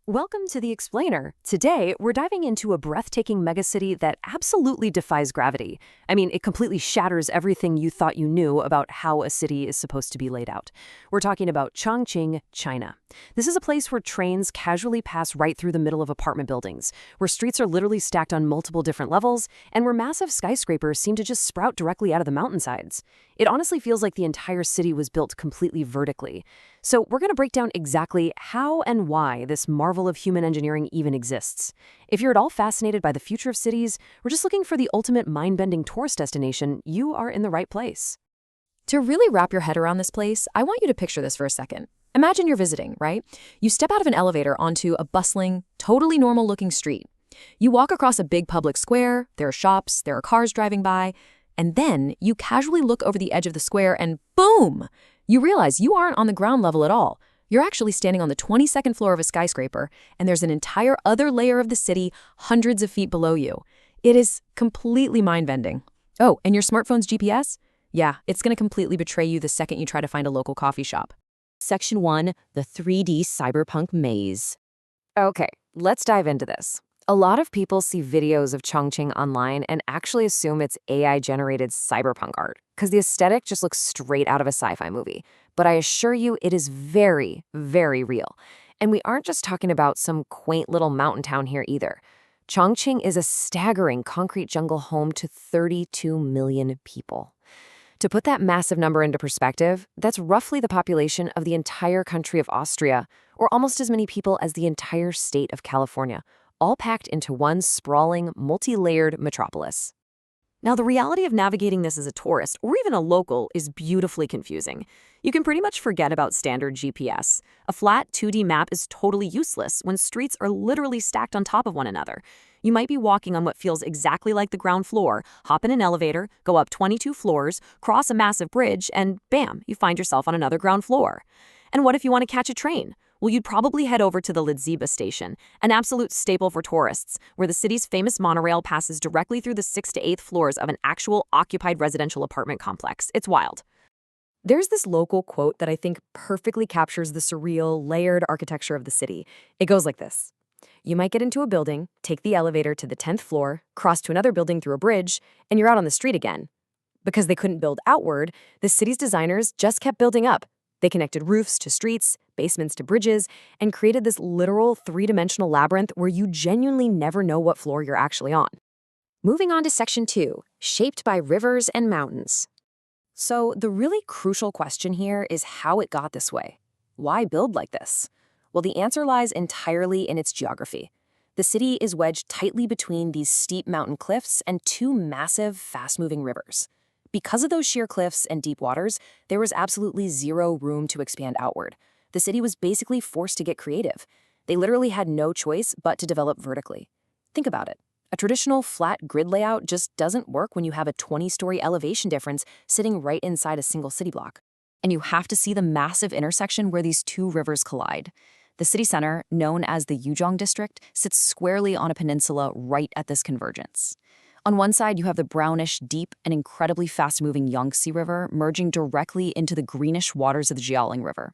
Welcome to The Explainer. Today, we're diving into a breathtaking megacity that absolutely defies gravity. I mean, it completely shatters everything you thought you knew about how a city is supposed to be laid out. We're talking about Chongqing, China. This is a place where trains casually pass right through the middle of apartment buildings, where streets are literally stacked on multiple different levels, and where massive skyscrapers seem to just sprout directly out of the mountainsides. It honestly feels like the entire city was built completely vertically. So we're going to break down exactly how and why this marvel of human engineering even exists. If you're at all fascinated by the future of cities, we're just looking for the ultimate mind-bending tourist destination, you are in the right place. To really wrap your head around this place, I want you to picture this for a second. Imagine you're visiting, right? You step out of an elevator onto a bustling, totally normal-looking street. You walk across a big public square, there are shops, there are cars driving by, and then you casually look over the edge of the square and boom! You realize you aren't on the ground level at all. You're actually standing on the 22nd floor of a skyscraper, and there's an entire other layer of the city hundreds of feet below you. It is completely mind-bending. Oh, and your smartphone's GPS? Yeah, it's going to completely betray you the second you try to find a local coffee shop. Section 1, the 3D cyberpunk maze. Okay, let's dive into this. A lot of people see videos of Chongqing online and actually assume it's AI-generated cyberpunk art, because the aesthetic just looks straight out of a sci-fi movie. But I assure you, it is very, very real. And we aren't just talking about some quaint little mountain town here either. Chongqing is a staggering concrete jungle home to 32 million people. To put that massive number into perspective, that's roughly the population of the entire country of Austria, or almost as many people as the entire state of California, all packed into one sprawling, multi-layered metropolis. Now, the reality of navigating this as a tourist, or even a local, is beautifully confusing. You can pretty much forget about standard GPS. A flat 2D map is totally useless when streets are literally stacked on top of one another. You might be walking on what feels exactly like the ground floor, hop in an elevator, go up 22 floors, cross a massive bridge, and bam, you find yourself on another ground floor. And what if you want to catch a train? Well, you'd probably head over to the Liziba Station, an absolute staple for tourists, where the city's famous monorail passes directly through the 6th to 8th floors of an actual occupied residential apartment complex. It's wild. There's this local quote that I think perfectly captures the surreal, layered architecture of the city. It goes like this. You might get into a building, take the elevator to the 10th floor, cross to another building through a bridge, and you're out on the street again. Because they couldn't build outward, the city's designers just kept building up. They connected roofs to streets, basements to bridges, and created this literal three-dimensional labyrinth where you genuinely never know what floor you're actually on. Moving on to Section 2, shaped by rivers and mountains. So the really crucial question here is how it got this way. Why build like this? Well, the answer lies entirely in its geography. The city is wedged tightly between these steep mountain cliffs and two massive, fast-moving rivers. Because of those sheer cliffs and deep waters, there was absolutely zero room to expand outward. The city was basically forced to get creative. They literally had no choice but to develop vertically. Think about it. A traditional flat grid layout just doesn't work when you have a 20-story elevation difference sitting right inside a single city block. And you have to see the massive intersection where these two rivers collide. The city center, known as the Yangtze district, sits squarely on a peninsula right at this convergence. On one side, you have the brownish, deep, and incredibly fast-moving Yangtze River merging directly into the greenish waters of the Jiaoling River.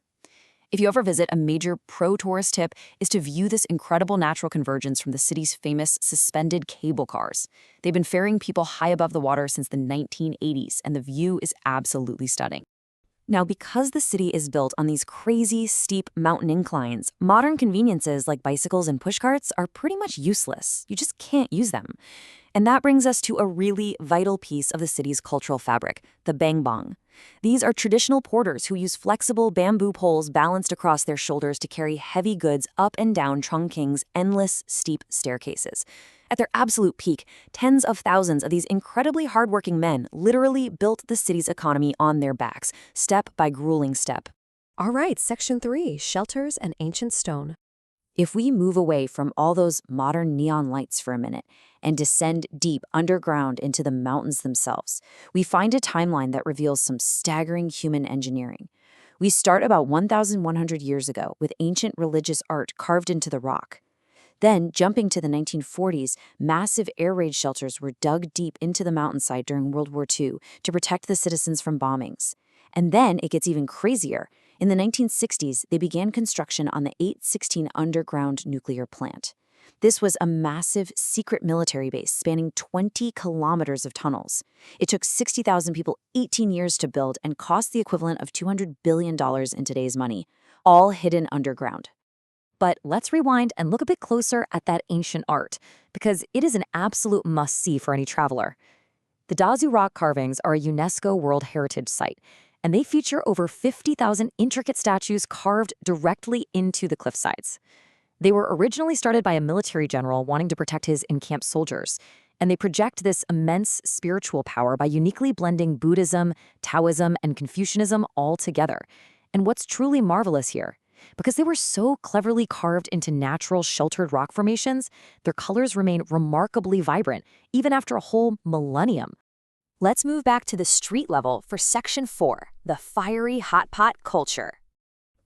If you ever visit, a major pro-tourist tip is to view this incredible natural convergence from the city's famous suspended cable cars. They've been ferrying people high above the water since the 1980s, and the view is absolutely stunning. Now, because the city is built on these crazy, steep mountain inclines, modern conveniences like bicycles and pushcarts are pretty much useless. You just can't use them. And that brings us to a really vital piece of the city's cultural fabric, the bangbang. These are traditional porters who use flexible bamboo poles balanced across their shoulders to carry heavy goods up and down Chongqing's endless, steep staircases. At their absolute peak, tens of thousands of these incredibly hardworking men literally built the city's economy on their backs, step by grueling step. All right, Section 3, shelters and ancient stone. If we move away from all those modern neon lights for a minute and descend deep underground into the mountains themselves, we find a timeline that reveals some staggering human engineering. We start about 1,100 years ago with ancient religious art carved into the rock. Then, jumping to the 1940s, massive air raid shelters were dug deep into the mountainside during World War II to protect the citizens from bombings. And then it gets even crazier. In the 1960s, they began construction on the 816 underground nuclear plant. This was a massive secret military base spanning 20 kilometers of tunnels. It took 60,000 people 18 years to build and cost the equivalent of $200 billion in today's money, all hidden underground. But let's rewind and look a bit closer at that ancient art, because it is an absolute must-see for any traveler. The Dazu rock carvings are a UNESCO World Heritage Site, and they feature over 50,000 intricate statues carved directly into the cliffsides. They were originally started by a military general wanting to protect his encamped soldiers, and they project this immense spiritual power by uniquely blending Buddhism, Taoism, and Confucianism all together. And what's truly marvelous here, because they were so cleverly carved into natural sheltered rock formations, their colors remain remarkably vibrant, even after a whole millennium. Let's move back to the street level for Section 4, the fiery hot pot culture.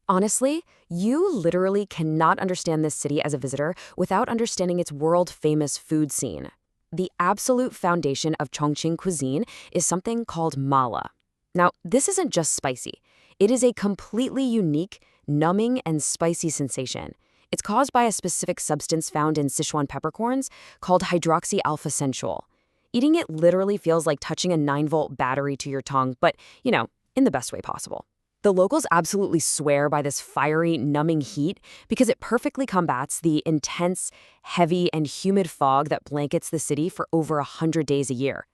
Honestly, you literally cannot understand this city as a visitor without understanding its world-famous food scene. The absolute foundation of Chongqing cuisine is something called mala. Now, this isn't just spicy. It is a completely unique, numbing and spicy sensation. It's caused by a specific substance found in Sichuan peppercorns called hydroxyalpha-sensual. Eating it literally feels like touching a 9-volt battery to your tongue, but, in the best way possible. The locals absolutely swear by this fiery, numbing heat because it perfectly combats the intense, heavy, and humid fog that blankets the city for over 100 days a year.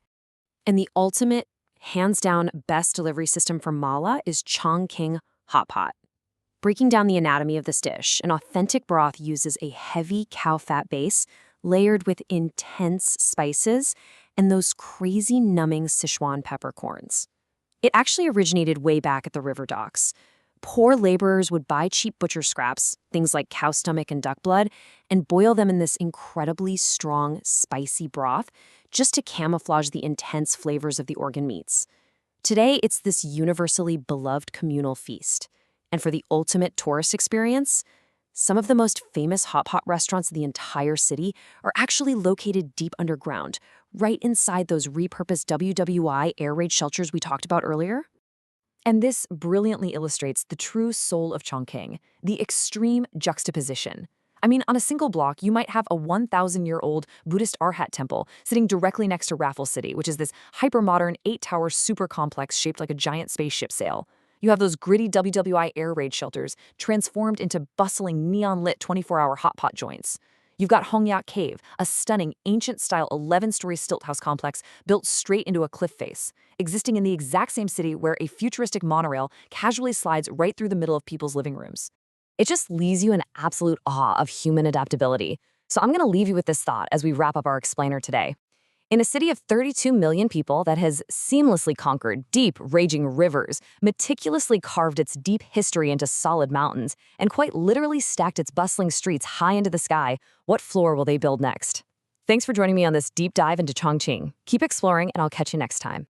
And the ultimate, hands-down best delivery system for mala is Chongqing hot pot. Breaking down the anatomy of this dish, an authentic broth uses a heavy cow fat base layered with intense spices and those crazy numbing Sichuan peppercorns. It actually originated way back at the river docks. Poor laborers would buy cheap butcher scraps, things like cow stomach and duck blood, and boil them in this incredibly strong, spicy broth just to camouflage the intense flavors of the organ meats. Today, it's this universally beloved communal feast. And for the ultimate tourist experience, some of the most famous hot pot restaurants in the entire city are actually located deep underground, right inside those repurposed WWI air raid shelters we talked about earlier. And this brilliantly illustrates the true soul of Chongqing, the extreme juxtaposition. I mean, on a single block, you might have a 1,000-year-old Buddhist Arhat temple sitting directly next to Raffles City, which is this hyper-modern 8-tower super complex shaped like a giant spaceship sail. You have those gritty WWI air raid shelters transformed into bustling neon-lit 24-hour hot pot joints. You've got Hongya Cave, a stunning, ancient-style 11-story stilt house complex built straight into a cliff face, existing in the exact same city where a futuristic monorail casually slides right through the middle of people's living rooms. It just leaves you in absolute awe of human adaptability. So I'm going to leave you with this thought as we wrap up our explainer today. In a city of 32 million people that has seamlessly conquered deep, raging rivers, meticulously carved its deep history into solid mountains, and quite literally stacked its bustling streets high into the sky, what floor will they build next? Thanks for joining me on this deep dive into Chongqing. Keep exploring, and I'll catch you next time.